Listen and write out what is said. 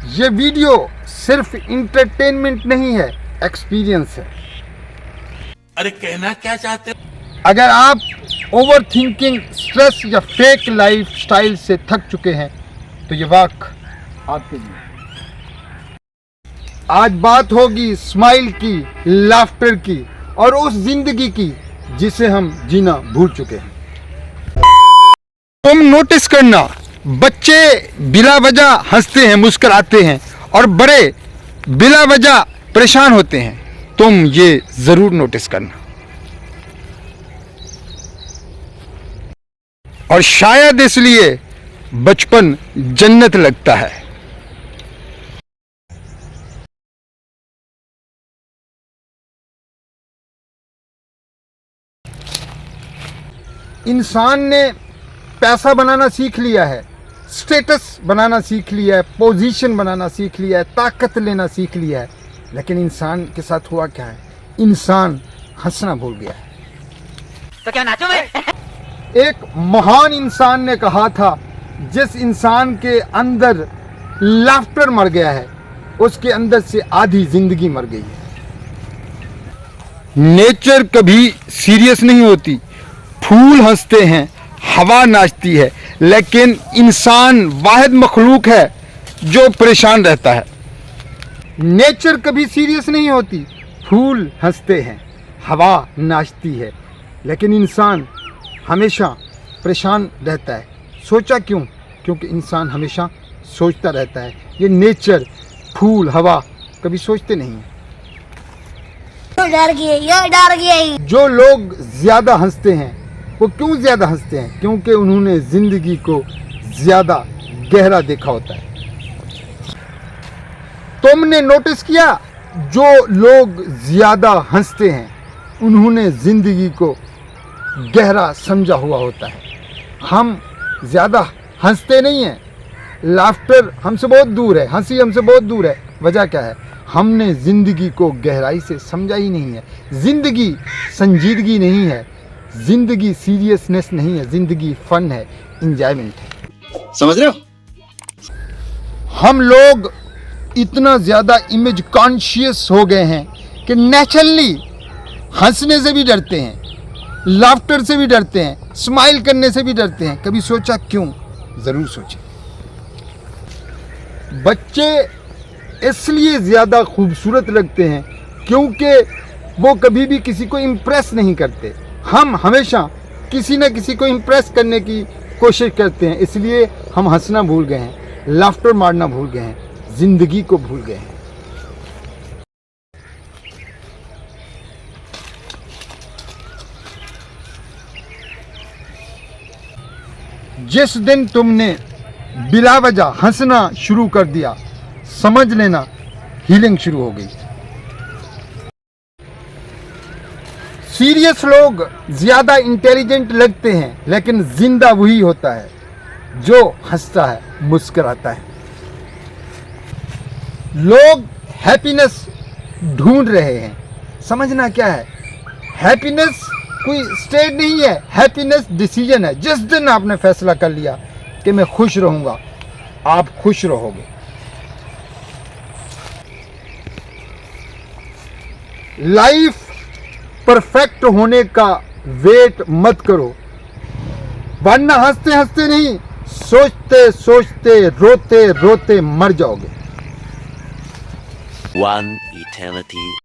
ये वीडियो सिर्फ इंटरटेनमेंट नहीं है, एक्सपीरियंस है। अरे कहना क्या चाहते हो? अगर आप ओवर थिंकिंग, स्ट्रेस या फेक लाइफ स्टाइल से थक चुके हैं तो ये वाक आपके लिए। आज बात होगी स्माइल की, लाफ्टर की और उस जिंदगी की जिसे हम जीना भूल चुके हैं। तुम नोटिस करना, बच्चे बिला वजह हंसते हैं, मुस्कुराते हैं और बड़े बिला वजह परेशान होते हैं। तुम ये जरूर नोटिस करना। और शायद इसलिए बचपन जन्नत लगता है। इंसान ने पैसा बनाना सीख लिया है, स्टेटस बनाना सीख लिया है, पोजीशन बनाना सीख लिया है, ताकत लेना सीख लिया है, लेकिन इंसान के साथ हुआ क्या है? इंसान हंसना भूल गया है। तो क्या नाचो मैं? एक महान इंसान ने कहा था, जिस इंसान के अंदर लाफ्टर मर गया है उसके अंदर से आधी जिंदगी मर गई है। नेचर कभी सीरियस नहीं होती। फूल हंसते हैं, हवा नाचती है, लेकिन इंसान वाहिद मखलूक है जो परेशान रहता है। नेचर कभी सीरियस नहीं होती। फूल हंसते हैं, हवा नाचती है, लेकिन इंसान हमेशा परेशान रहता है। सोचा क्यों? क्योंकि इंसान हमेशा सोचता रहता है। ये नेचर, फूल, हवा कभी सोचते नहीं हैं। डर गए। जो लोग ज्यादा हंसते हैं वो क्यों ज्यादा हंसते हैं? क्योंकि उन्होंने जिंदगी को ज्यादा गहरा देखा होता है। तुमने नोटिस किया, जो लोग ज्यादा हंसते हैं उन्होंने जिंदगी को गहरा समझा हुआ होता है। हम ज्यादा हंसते नहीं हैं। लाफ्टर हमसे बहुत दूर है, हंसी हमसे बहुत दूर है। वजह क्या है? हमने जिंदगी को गहराई से समझा ही नहीं है। जिंदगी संजीदगी नहीं है, जिंदगी सीरियसनेस नहीं है, जिंदगी फन है, इंजॉयमेंट है। समझ रहे हो? हम लोग इतना ज्यादा इमेज कॉन्शियस हो गए हैं कि नेचुरली हंसने से भी डरते हैं, लाफ्टर से भी डरते हैं, स्माइल करने से भी डरते हैं। कभी सोचा क्यों? जरूर सोचे। बच्चे इसलिए ज्यादा खूबसूरत लगते हैं क्योंकि वो कभी भी किसी को इम्प्रेस नहीं करते। हम हमेशा किसी न किसी को इम्प्रेस करने की कोशिश करते हैं, इसलिए हम हंसना भूल गए हैं, लाफ्टर मारना भूल गए हैं, जिंदगी को भूल गए हैं। जिस दिन तुमने बिला वजह हंसना शुरू कर दिया, समझ लेना हीलिंग शुरू हो गई। सीरियस लोग ज्यादा इंटेलिजेंट लगते हैं, लेकिन जिंदा वही होता है जो हंसता है, मुस्कुराता है। लोग हैप्पीनेस ढूंढ रहे हैं। समझना क्या है? हैप्पीनेस कोई स्टेट नहीं है, हैप्पीनेस डिसीजन है। जिस दिन आपने फैसला कर लिया कि मैं खुश रहूंगा, आप खुश रहोगे। लाइफ परफेक्ट होने का वेट मत करो, वरना हंसते हंसते नहीं, सोचते सोचते, रोते रोते मर जाओगे। One eternity